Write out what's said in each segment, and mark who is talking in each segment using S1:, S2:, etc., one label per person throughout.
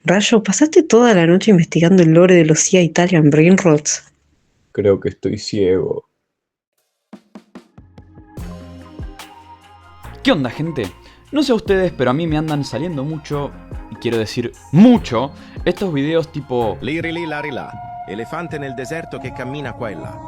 S1: Rayo, ¿pasaste toda la noche investigando el lore de los CIA Italian Brainrots?
S2: Creo que estoy ciego.
S3: ¿Qué onda, gente? No sé a ustedes, pero a mí me andan saliendo mucho, y quiero decir mucho, estos videos tipo...
S4: Liri lì, lari là. Elefante nel deserto che cammina qua e là.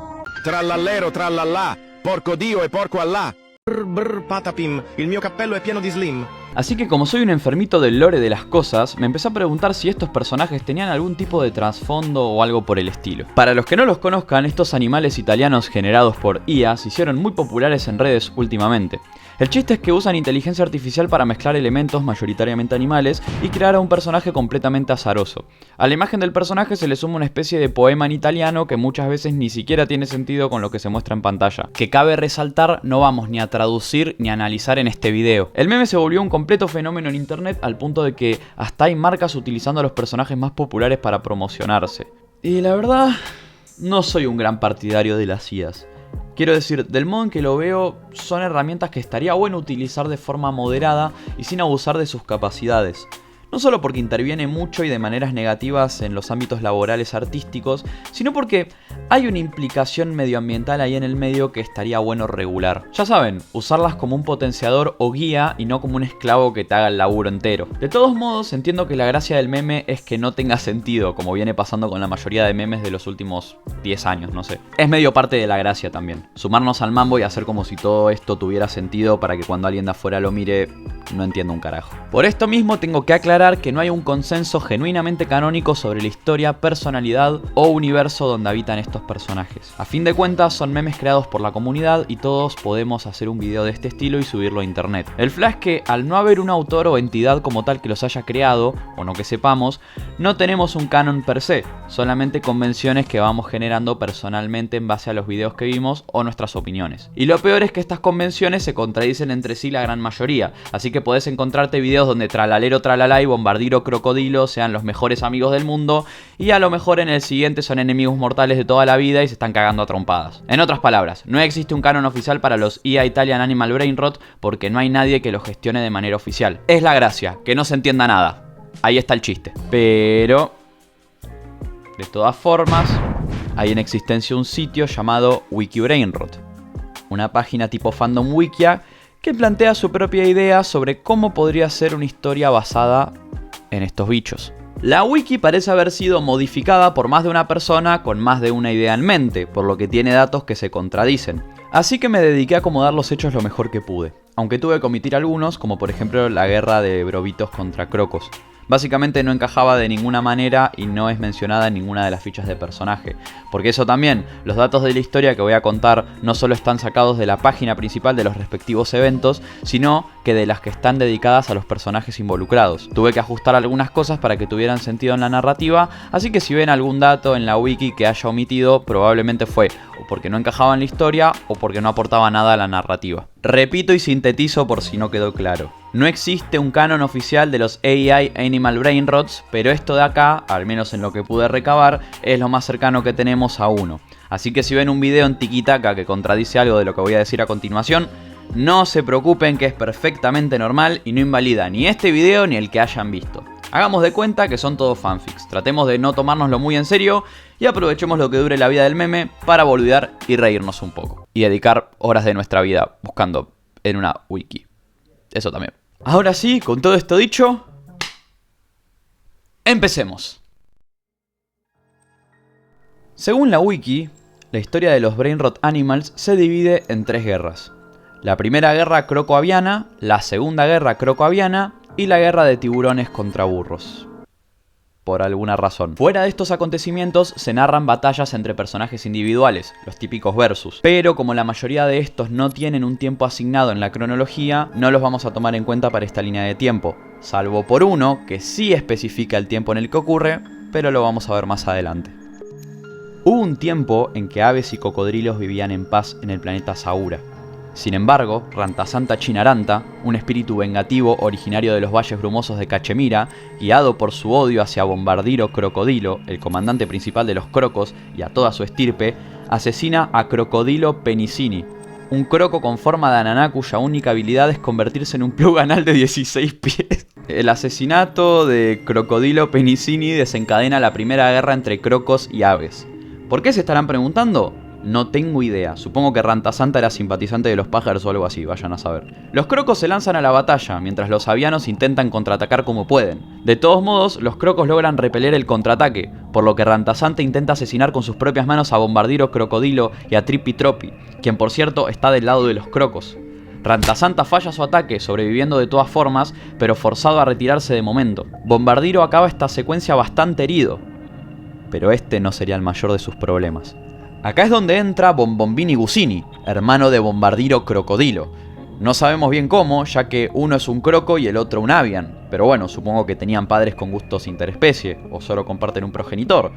S4: Trallallero, trallallà. Porco Dio e porco Allah. Brr, brr, patapim. Il mio cappello è pieno di slim.
S3: Así que como soy un enfermito del lore de las cosas, me empecé a preguntar si estos personajes tenían algún tipo de trasfondo o algo por el estilo. Para los que no los conozcan, estos animales italianos generados por IA se hicieron muy populares en redes últimamente. El chiste es que usan inteligencia artificial para mezclar elementos mayoritariamente animales y crear a un personaje completamente azaroso. A la imagen del personaje se le suma una especie de poema en italiano que muchas veces ni siquiera tiene sentido con lo que se muestra en pantalla. Que cabe resaltar, no vamos ni a traducir ni a analizar en este video. El meme se volvió un completo fenómeno en internet al punto de que hasta hay marcas utilizando a los personajes más populares para promocionarse. Y la verdad, no soy un gran partidario de las IAs. Quiero decir, del modo en que lo veo, son herramientas que estaría bueno utilizar de forma moderada y sin abusar de sus capacidades. No solo porque interviene mucho y de maneras negativas en los ámbitos laborales artísticos, sino porque hay una implicación medioambiental ahí en el medio que estaría bueno regular. Ya saben, usarlas como un potenciador o guía y no como un esclavo que te haga el laburo entero. De todos modos, entiendo que la gracia del meme es que no tenga sentido, como viene pasando con la mayoría de memes de los últimos 10 años, no sé. Es medio parte de la gracia también. Sumarnos al mambo y hacer como si todo esto tuviera sentido para que cuando alguien de afuera lo mire, no entienda un carajo. Por esto mismo tengo que aclarar que no hay un consenso genuinamente canónico sobre la historia, personalidad o universo donde habitan estos personajes. A fin de cuentas son memes creados por la comunidad y todos podemos hacer un video de este estilo y subirlo a internet. El flash es que al no haber un autor o entidad como tal que los haya creado, o no que sepamos, no tenemos un canon per se, solamente convenciones que vamos generando personalmente en base a los videos que vimos o nuestras opiniones. Y lo peor es que estas convenciones se contradicen entre sí la gran mayoría, así que podés encontrarte videos donde tralalero tralalá y bombardiro crocodilo sean los mejores amigos del mundo y a lo mejor en el siguiente son enemigos mortales de toda la vida y se están cagando a trompadas. En otras palabras, no existe un canon oficial para los IA Italian Animal Brainrot porque no hay nadie que lo gestione de manera oficial. Es la gracia, que no se entienda nada. Ahí está el chiste. Pero, de todas formas, hay en existencia un sitio llamado Wikibrainrot, una página tipo fandom wikia que plantea su propia idea sobre cómo podría ser una historia basada en estos bichos. La wiki parece haber sido modificada por más de una persona con más de una idea en mente, por lo que tiene datos que se contradicen. Así que me dediqué a acomodar los hechos lo mejor que pude, aunque tuve que omitir algunos, como por ejemplo la guerra de Brobitos contra Crocos. Básicamente no encajaba de ninguna manera y no es mencionada en ninguna de las fichas de personaje. Porque eso también, los datos de la historia que voy a contar no solo están sacados de la página principal de los respectivos eventos, sino que de las que están dedicadas a los personajes involucrados. Tuve que ajustar algunas cosas para que tuvieran sentido en la narrativa, así que si ven algún dato en la wiki que haya omitido, probablemente fue o porque no encajaba en la historia o porque no aportaba nada a la narrativa. Repito y sintetizo por si no quedó claro. No existe un canon oficial de los AI Animal Brainrots, pero esto de acá, al menos en lo que pude recabar, es lo más cercano que tenemos a uno. Así que si ven un video en Tikitaka que contradice algo de lo que voy a decir a continuación, no se preocupen que es perfectamente normal y no invalida ni este video ni el que hayan visto. Hagamos de cuenta que son todos fanfics, tratemos de no tomárnoslo muy en serio y aprovechemos lo que dure la vida del meme para boludear y reírnos un poco. Y dedicar horas de nuestra vida buscando en una wiki. Eso también. Ahora sí, con todo esto dicho, empecemos. Según la wiki, la historia de los Brainrot Animals se divide en 3 guerras. La primera guerra crocoaviana, la segunda guerra crocoaviana y la guerra de tiburones contra burros. Por alguna razón. Fuera de estos acontecimientos se narran batallas entre personajes individuales, los típicos versus. Pero como la mayoría de estos no tienen un tiempo asignado en la cronología, no los vamos a tomar en cuenta para esta línea de tiempo. Salvo por uno, que sí especifica el tiempo en el que ocurre, pero lo vamos a ver más adelante. Hubo un tiempo en que aves y cocodrilos vivían en paz en el planeta Saura. Sin embargo, Rantasanta Chinaranta, un espíritu vengativo originario de los valles brumosos de Cachemira, guiado por su odio hacia Bombardiro Crocodilo, el comandante principal de los crocos y a toda su estirpe, asesina a Crocodilo Penicini, un croco con forma de ananá cuya única habilidad es convertirse en un plug anal de 16 pies. El asesinato de Crocodilo Penicini desencadena la primera guerra entre crocos y aves. ¿Por qué se estarán preguntando? No tengo idea. Supongo que Rantasanta era simpatizante de los pájaros o algo así, vayan a saber. Los crocos se lanzan a la batalla, mientras los avianos intentan contraatacar como pueden. De todos modos, los crocos logran repeler el contraataque, por lo que Rantasanta intenta asesinar con sus propias manos a Bombardiro Crocodilo y a Trippi Troppi, quien por cierto está del lado de los crocos. Rantasanta falla su ataque, sobreviviendo de todas formas, pero forzado a retirarse de momento. Bombardiro acaba esta secuencia bastante herido, pero este no sería el mayor de sus problemas. Acá es donde entra Bombombini Gusini, hermano de Bombardiro Crocodilo. No sabemos bien cómo, ya que uno es un croco y el otro un avian, pero bueno, supongo que tenían padres con gustos interespecie, o solo comparten un progenitor,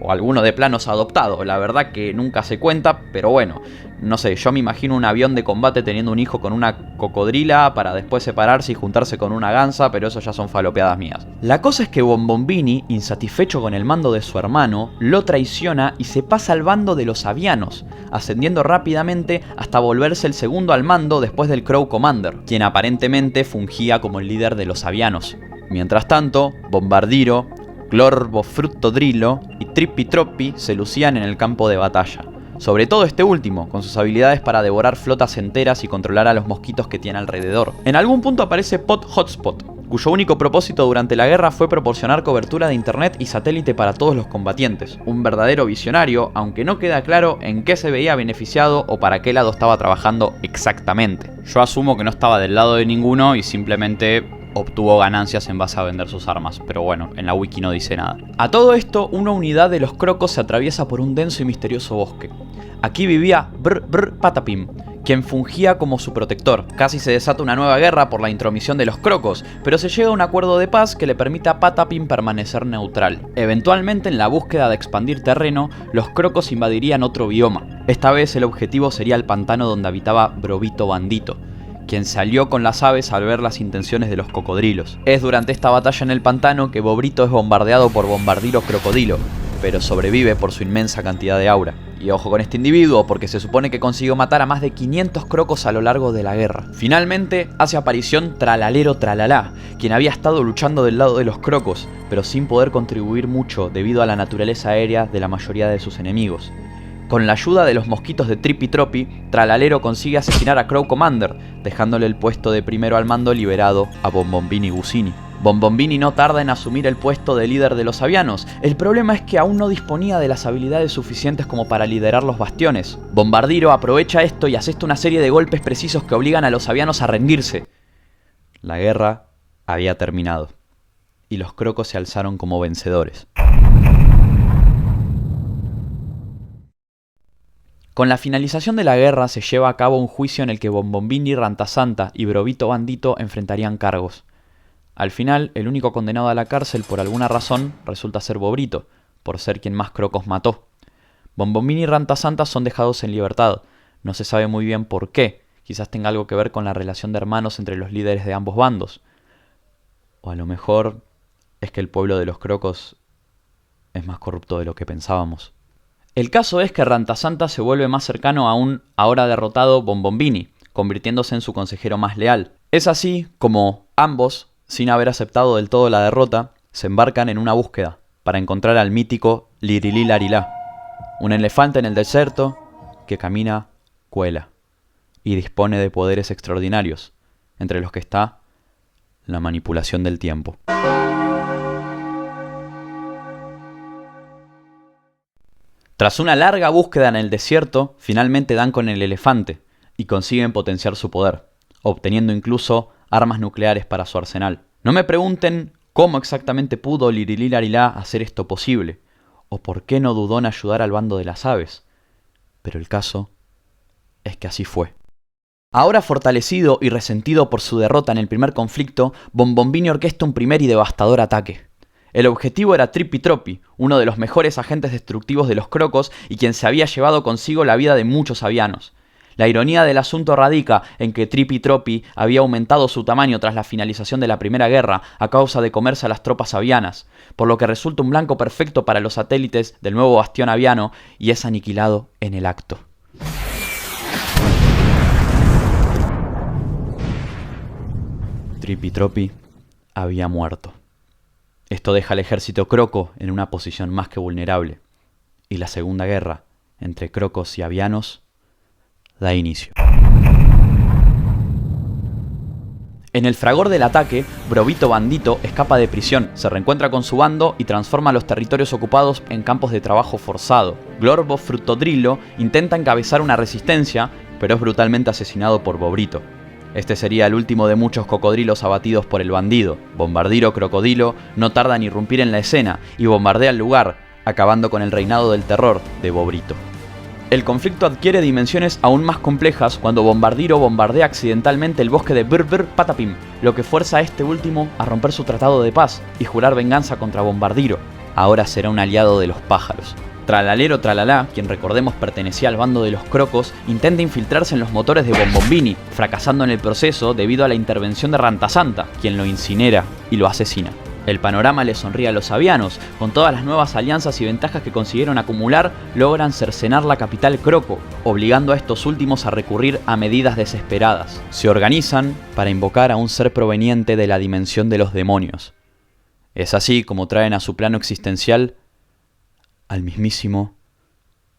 S3: o alguno de planos adoptado. La verdad que nunca se cuenta, pero bueno, no sé, yo me imagino un avión de combate teniendo un hijo con una cocodrila para después separarse y juntarse con una gansa, pero eso ya son falopeadas mías. La cosa es que Bombombini, insatisfecho con el mando de su hermano, lo traiciona y se pasa al bando de los avianos, ascendiendo rápidamente hasta volverse el segundo al mando después del Crow Commander, quien aparentemente fungía como el líder de los avianos. Mientras tanto, Bombardiro, Glorbofruttodrilo y Trippi Troppi se lucían en el campo de batalla. Sobre todo este último, con sus habilidades para devorar flotas enteras y controlar a los mosquitos que tiene alrededor. En algún punto aparece Pod Hotspot, cuyo único propósito durante la guerra fue proporcionar cobertura de internet y satélite para todos los combatientes. Un verdadero visionario, aunque no queda claro en qué se veía beneficiado o para qué lado estaba trabajando exactamente. Yo asumo que no estaba del lado de ninguno y simplemente obtuvo ganancias en base a vender sus armas, pero bueno, en la wiki no dice nada. A todo esto, una unidad de los crocos se atraviesa por un denso y misterioso bosque. Aquí vivía Patapim, quien fungía como su protector. Casi se desata una nueva guerra por la intromisión de los crocos, pero se llega a un acuerdo de paz que le permite a Patapim permanecer neutral. Eventualmente, en la búsqueda de expandir terreno, los crocos invadirían otro bioma. Esta vez el objetivo sería el pantano donde habitaba Brobito Bandito, quien salió con las aves al ver las intenciones de los cocodrilos. Es durante esta batalla en el pantano que Bobrito es bombardeado por Bombardiro Crocodilo, pero sobrevive por su inmensa cantidad de aura. Y ojo con este individuo, porque se supone que consiguió matar a más de 500 crocos a lo largo de la guerra. Finalmente hace aparición Tralalero Tralalá, quien había estado luchando del lado de los crocos, pero sin poder contribuir mucho debido a la naturaleza aérea de la mayoría de sus enemigos. Con la ayuda de los mosquitos de Trippi Troppi, Tralalero consigue asesinar a Crow Commander, dejándole el puesto de primero al mando liberado a Bombombini Gusini. Bombombini no tarda en asumir el puesto de líder de los avianos. El problema es que aún no disponía de las habilidades suficientes como para liderar los bastiones. Bombardiro aprovecha esto y asesta una serie de golpes precisos que obligan a los avianos a rendirse. La guerra había terminado, y los crocos se alzaron como vencedores. Con la finalización de la guerra se lleva a cabo un juicio en el que Bombombini, Rantasanta y Brobito Bandito enfrentarían cargos. Al final, el único condenado a la cárcel por alguna razón resulta ser Bobrito, por ser quien más crocos mató. Bombombini y Rantasanta son dejados en libertad. No se sabe muy bien por qué. Quizás tenga algo que ver con la relación de hermanos entre los líderes de ambos bandos. O a lo mejor es que el pueblo de los crocos es más corrupto de lo que pensábamos. El caso es que Rantasanta se vuelve más cercano a un ahora derrotado Bombombini, convirtiéndose en su consejero más leal. Es así como ambos, sin haber aceptado del todo la derrota, se embarcan en una búsqueda para encontrar al mítico Lirilí-Larilá, un elefante en el desierto que camina, cuela y dispone de poderes extraordinarios, entre los que está la manipulación del tiempo. Tras una larga búsqueda en el desierto, finalmente dan con el elefante y consiguen potenciar su poder, obteniendo incluso armas nucleares para su arsenal. No me pregunten cómo exactamente pudo Lirilí-Larilá hacer esto posible, o por qué no dudó en ayudar al bando de las aves, pero el caso es que así fue. Ahora fortalecido y resentido por su derrota en el primer conflicto, Bombombini orquesta un primer y devastador ataque. El objetivo era Trippi Troppi, uno de los mejores agentes destructivos de los crocos y quien se había llevado consigo la vida de muchos avianos. La ironía del asunto radica en que Trippi Troppi había aumentado su tamaño tras la finalización de la Primera Guerra a causa de comerse a las tropas avianas, por lo que resulta un blanco perfecto para los satélites del nuevo bastión aviano y es aniquilado en el acto. Trippi Troppi había muerto. Esto deja al ejército croco en una posición más que vulnerable, y la segunda guerra entre crocos y avianos da inicio. En el fragor del ataque, Brobito Bandito escapa de prisión, se reencuentra con su bando y transforma los territorios ocupados en campos de trabajo forzado. Glorbo Frutodrilo intenta encabezar una resistencia, pero es brutalmente asesinado por Bobrito. Este sería el último de muchos cocodrilos abatidos por el bandido. Bombardiro Crocodilo no tarda en irrumpir en la escena y bombardea el lugar, acabando con el reinado del terror de Bobrito. El conflicto adquiere dimensiones aún más complejas cuando Bombardiro bombardea accidentalmente el bosque de Brr Patapim, lo que fuerza a este último a romper su tratado de paz y jurar venganza contra Bombardiro. Ahora será un aliado de los pájaros. Tralalero Tralalá, quien recordemos pertenecía al bando de los crocos, intenta infiltrarse en los motores de Bombombini, fracasando en el proceso debido a la intervención de Rantasanta, quien lo incinera y lo asesina. El panorama le sonríe a los avianos. Con todas las nuevas alianzas y ventajas que consiguieron acumular, logran cercenar la capital croco, obligando a estos últimos a recurrir a medidas desesperadas. Se organizan para invocar a un ser proveniente de la dimensión de los demonios. Es así como traen a su plano existencial al mismísimo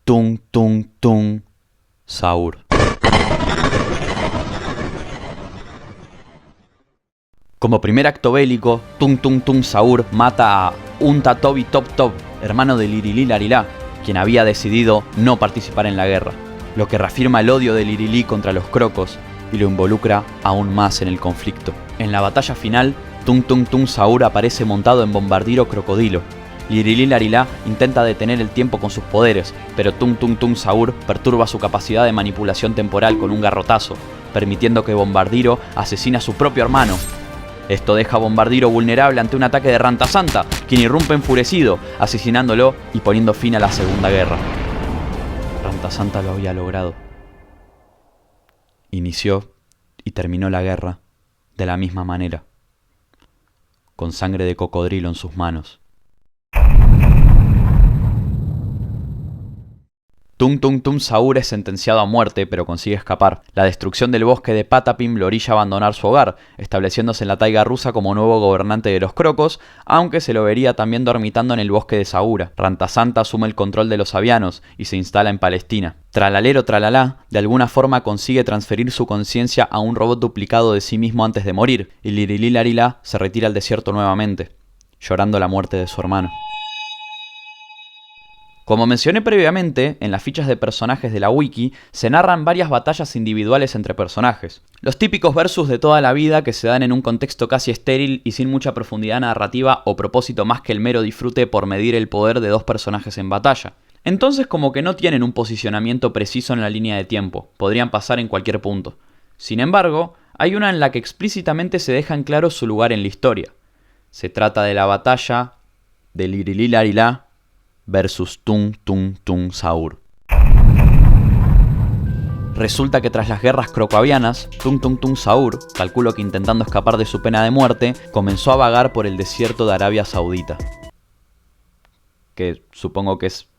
S3: Tung Tung Tung Saur. Como primer acto bélico, Tung Tung Tung Saur mata a Unta Tobi Top Top, hermano de Lirilí Larilá, quien había decidido no participar en la guerra, lo que reafirma el odio de Lirilí contra los crocos y lo involucra aún más en el conflicto. En la batalla final, Tung Tung Tung Saur aparece montado en Bombardiro Crocodilo. Lirilí Larilá intenta detener el tiempo con sus poderes, pero Tung Tung Tung Saur perturba su capacidad de manipulación temporal con un garrotazo, permitiendo que Bombardiro asesine a su propio hermano. Esto deja a Bombardiro vulnerable ante un ataque de Rantasanta, quien irrumpe enfurecido, asesinándolo y poniendo fin a la Segunda Guerra. Rantasanta lo había logrado. Inició y terminó la guerra de la misma manera, con sangre de cocodrilo en sus manos. Tung Tung Tung Saur es sentenciado a muerte, pero consigue escapar. La destrucción del bosque de Patapim lo orilla a abandonar su hogar, estableciéndose en la taiga rusa como nuevo gobernante de los crocos, aunque se lo vería también dormitando en el bosque de Saura. Rantasanta asume el control de los avianos y se instala en Palestina. Tralalero Tralalá, de alguna forma consigue transferir su conciencia a un robot duplicado de sí mismo antes de morir, y Lirilí Larilá se retira al desierto nuevamente, llorando la muerte de su hermano. Como mencioné previamente, en las fichas de personajes de la wiki se narran varias batallas individuales entre personajes. Los típicos versus de toda la vida que se dan en un contexto casi estéril y sin mucha profundidad narrativa o propósito más que el mero disfrute por medir el poder de dos personajes en batalla. Entonces como que no tienen un posicionamiento preciso en la línea de tiempo, podrían pasar en cualquier punto. Sin embargo, hay una en la que explícitamente se deja en claro su lugar en la historia. Se trata de la batalla de Lirilí Larilá versus Tung Tung Tung Saur. Resulta que tras las guerras crocoavianas, Tung Tung Tung Saur, calculo que intentando escapar de su pena de muerte, comenzó a vagar por el desierto de Arabia Saudita. Que supongo que es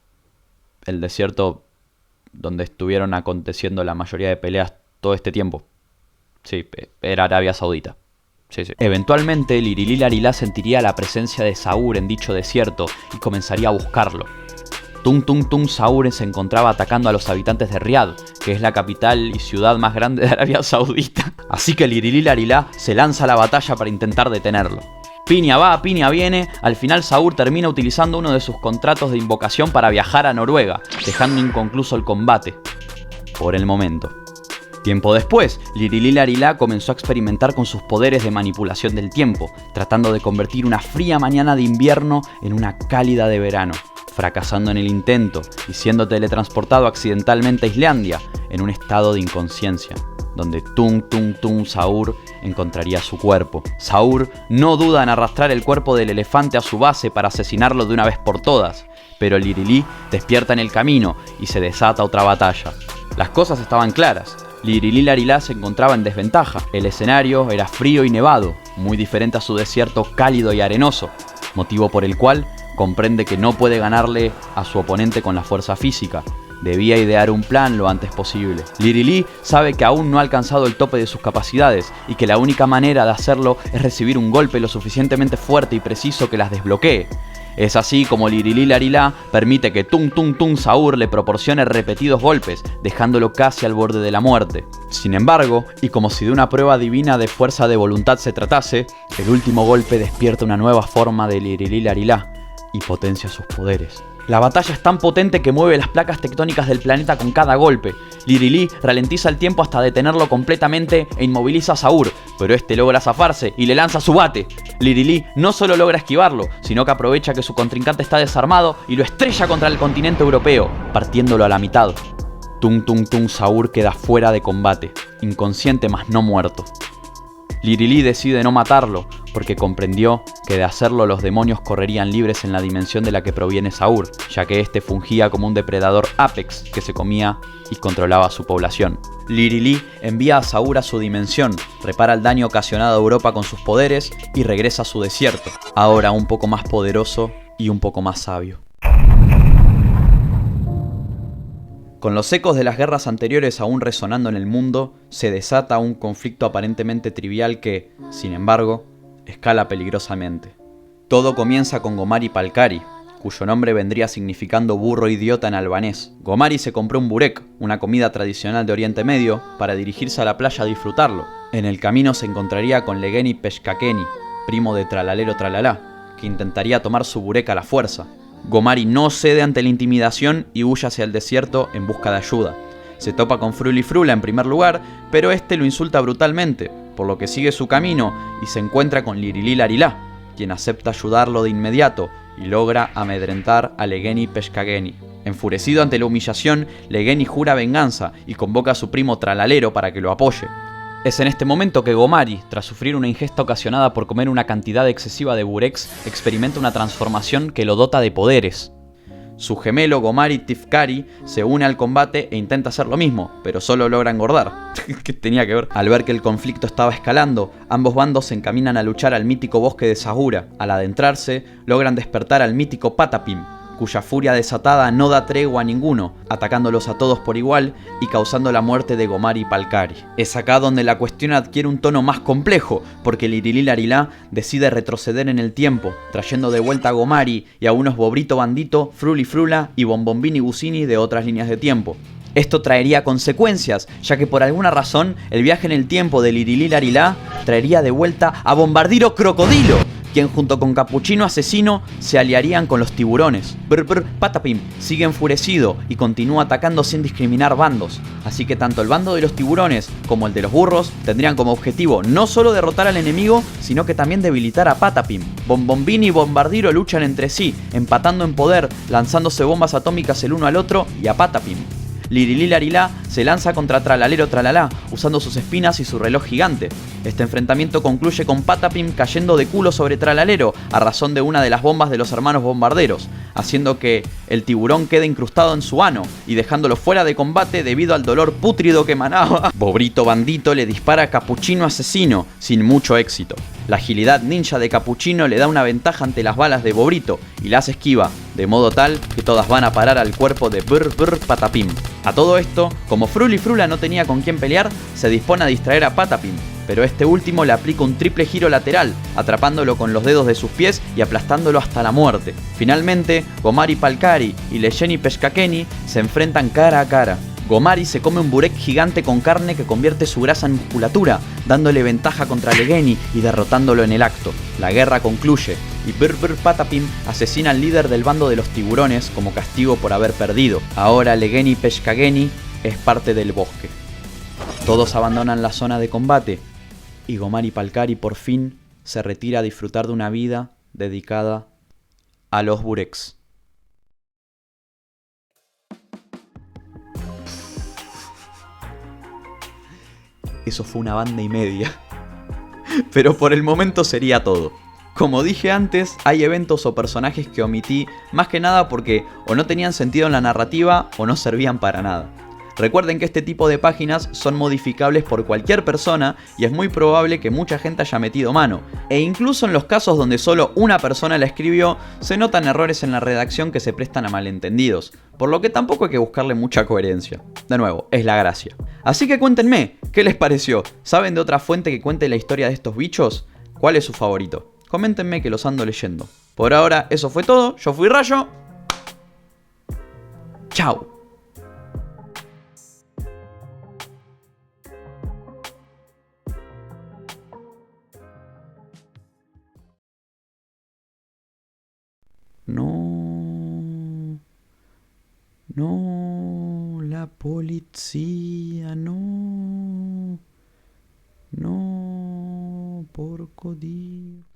S3: el desierto donde estuvieron aconteciendo la mayoría de peleas todo este tiempo. Sí, era Arabia Saudita. Sí. Eventualmente, Lirilí Larilá sentiría la presencia de Saur en dicho desierto y comenzaría a buscarlo. Tung Tung Tung Saur se encontraba atacando a los habitantes de Riad, que es la capital y ciudad más grande de Arabia Saudita. Así que Lirilí Larilá se lanza a la batalla para intentar detenerlo. Piña va, piña viene, al final Saur termina utilizando uno de sus contratos de invocación para viajar a Noruega, dejando inconcluso el combate. Por el momento. Tiempo después, Lirilí Larilá comenzó a experimentar con sus poderes de manipulación del tiempo, tratando de convertir una fría mañana de invierno en una cálida de verano, fracasando en el intento y siendo teletransportado accidentalmente a Islandia, en un estado de inconsciencia, donde Tung Tung Tung Saur encontraría su cuerpo. Saur no duda en arrastrar el cuerpo del elefante a su base para asesinarlo de una vez por todas, pero Lirilí despierta en el camino y se desata otra batalla. Las cosas estaban claras. Lirilí Larilá se encontraba en desventaja. El escenario era frío y nevado, muy diferente a su desierto cálido y arenoso, motivo por el cual comprende que no puede ganarle a su oponente con la fuerza física, Debía idear un plan lo antes posible. Lirili sabe que aún no ha alcanzado el tope de sus capacidades y que la única manera de hacerlo es recibir un golpe lo suficientemente fuerte y preciso que las desbloquee. Es así como Lirili Larilá permite que Tung Tung Tung Sahur le proporcione repetidos golpes, dejándolo casi al borde de la muerte. Sin embargo, y como si de una prueba divina de fuerza de voluntad se tratase, el último golpe despierta una nueva forma de Lirili Larilá y potencia sus poderes. La batalla es tan potente que mueve las placas tectónicas del planeta con cada golpe. Lirili ralentiza el tiempo hasta detenerlo completamente e inmoviliza a Sahur, pero este logra zafarse y le lanza su bate. Lirili no solo logra esquivarlo, sino que aprovecha que su contrincante está desarmado y lo estrella contra el continente europeo, partiéndolo a la mitad. Tung Tung Tung Sahur queda fuera de combate, inconsciente mas no muerto. Lirili decide no matarlo, porque comprendió que de hacerlo los demonios correrían libres en la dimensión de la que proviene Sahur, ya que este fungía como un depredador Apex que se comía y controlaba su población. Lirili envía a Sahur a su dimensión, repara el daño ocasionado a Europa con sus poderes y regresa a su desierto, ahora un poco más poderoso y un poco más sabio. Con los ecos de las guerras anteriores aún resonando en el mundo, se desata un conflicto aparentemente trivial que, sin embargo, escala peligrosamente. Todo comienza con Gomari Palkari, cuyo nombre vendría significando burro idiota en albanés. Gomari se compró un burek, una comida tradicional de Oriente Medio, para dirigirse a la playa a disfrutarlo. En el camino se encontraría con Legeni Peshkakeni, primo de Tralalero Tralalá, que intentaría tomar su burek a la fuerza. Gomari no cede ante la intimidación y huye hacia el desierto en busca de ayuda. Se topa con Fruli Frula en primer lugar, pero este lo insulta brutalmente, por lo que sigue su camino y se encuentra con Lirili Larilá, quien acepta ayudarlo de inmediato y logra amedrentar a Legeni Peshkageni. Enfurecido ante la humillación, Legeni jura venganza y convoca a su primo Tralalero para que lo apoye. Es en este momento que Gomari, tras sufrir una ingesta ocasionada por comer una cantidad excesiva de bureks, experimenta una transformación que lo dota de poderes. Su gemelo Gomari Tifkari se une al combate e intenta hacer lo mismo, pero solo logra engordar. ¿Qué tenía que ver? Al ver que el conflicto estaba escalando, ambos bandos se encaminan a luchar al mítico bosque de Sahura. Al adentrarse, logran despertar al mítico Patapim, cuya furia desatada no da tregua a ninguno, atacándolos a todos por igual y causando la muerte de Gomari Palkari. Es acá donde la cuestión adquiere un tono más complejo, porque Lirili Larilá decide retroceder en el tiempo, trayendo de vuelta a Gomari y a unos Bobrito Bandito, Fruli Frula y Bombombini Busini de otras líneas de tiempo. Esto traería consecuencias, ya que por alguna razón el viaje en el tiempo de Lirili Larilá traería de vuelta a Bombardiro Crocodilo, quien junto con Capuchino Asesino se aliarían con los tiburones. Patapim sigue enfurecido y continúa atacando sin discriminar bandos, así que tanto el bando de los tiburones como el de los burros tendrían como objetivo no solo derrotar al enemigo, sino que también debilitar a Patapim. Bombombini y Bombardiro luchan entre sí, empatando en poder, lanzándose bombas atómicas el uno al otro y a Patapim. Lirili Larilá se lanza contra Tralalero Tralalá, usando sus espinas y su reloj gigante. Este enfrentamiento concluye con Patapim cayendo de culo sobre Tralalero a razón de una de las bombas de los hermanos bombarderos, haciendo que el tiburón quede incrustado en su ano y dejándolo fuera de combate debido al dolor pútrido que emanaba. Bobrito Bandito le dispara a Capuchino Asesino, sin mucho éxito. La agilidad ninja de Capuchino le da una ventaja ante las balas de Bobrito y las esquiva, de modo tal que todas van a parar al cuerpo de Patapim. A todo esto, como Fruli Frula no tenía con quién pelear, se dispone a distraer a Patapim, pero este último le aplica un triple giro lateral, atrapándolo con los dedos de sus pies y aplastándolo hasta la muerte. Finalmente, Gomari Palkari y Legeni Peshkakeni se enfrentan cara a cara. Gomari se come un burek gigante con carne que convierte su grasa en musculatura, dándole ventaja contra Legeni y derrotándolo en el acto. La guerra concluye y Patapim asesina al líder del bando de los tiburones como castigo por haber perdido. Ahora Legeni Peshkageni es parte del bosque. Todos abandonan la zona de combate y Gomari Palkari por fin se retira a disfrutar de una vida dedicada a los bureks. Eso fue una banda y media. Pero por el momento sería todo. Como dije antes, hay eventos o personajes que omití más que nada porque o no tenían sentido en la narrativa o no servían para nada. Recuerden que este tipo de páginas son modificables por cualquier persona y es muy probable que mucha gente haya metido mano. E incluso en los casos donde solo una persona la escribió, se notan errores en la redacción que se prestan a malentendidos, por lo que tampoco hay que buscarle mucha coherencia. De nuevo, es la gracia. Así que cuéntenme, ¿qué les pareció? ¿Saben de otra fuente que cuente la historia de estos bichos? ¿Cuál es su favorito? Coméntenme que los ando leyendo. Por ahora, eso fue todo. Yo fui Rayo. Chao. No, no, la policía, no, no, porco Dio.